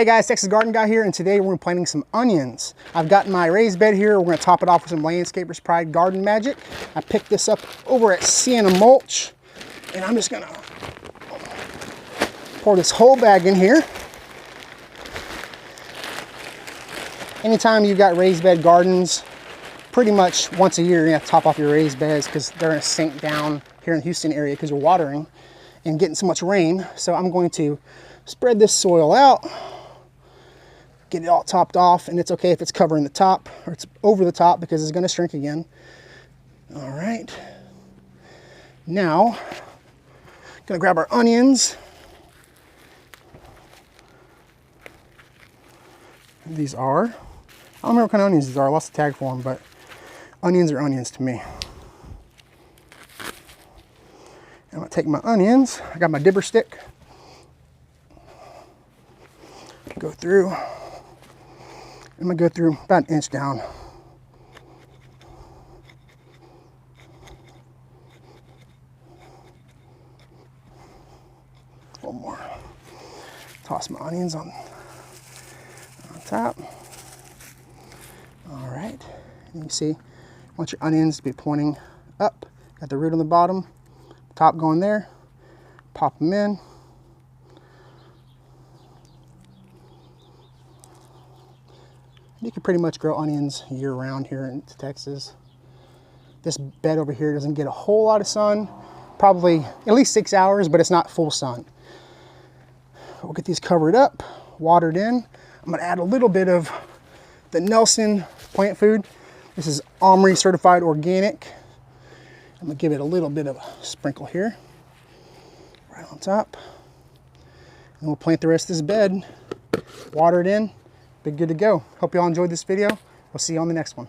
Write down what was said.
Hey guys, Texas Garden Guy here, and today we're planting some onions. I've got my raised bed here. We're going to top it off with some Landscaper's Pride Garden Magic. I picked this up over at Sienna Mulch, and I'm just going to pour this whole bag in here. Anytime you've got raised bed gardens, pretty much once a year you're going to have to top off your raised beds because they're going to sink down here in the Houston area because we're watering and getting so much rain. So I'm going to spread this soil out, get it all topped off, and it's okay if it's covering the top or it's over the top because it's going to shrink again. All right. Now, going to grab our onions. These are, I don't remember what kind of onions these are. I lost the tag for them, but onions are onions to me. I'm going to take my onions. I got my dibber stick. Go through. I'm going to go through about an inch down. A little more. Toss my onions on top. All right. And you see, you want your onions to be pointing up. Got the root on the bottom, top going there. Pop them in. You can pretty much grow onions year round here in Texas. This bed over here doesn't get a whole lot of sun, probably at least 6 hours, but it's not full sun. We'll get these covered up, watered in. I'm gonna add a little bit of the Nelson plant food. This is OMRI certified organic. I'm gonna give it a little bit of a sprinkle here, right on top. And we'll plant the rest of this bed, water it in, be good to go. Hope you all enjoyed this video. We'll see you on the next one.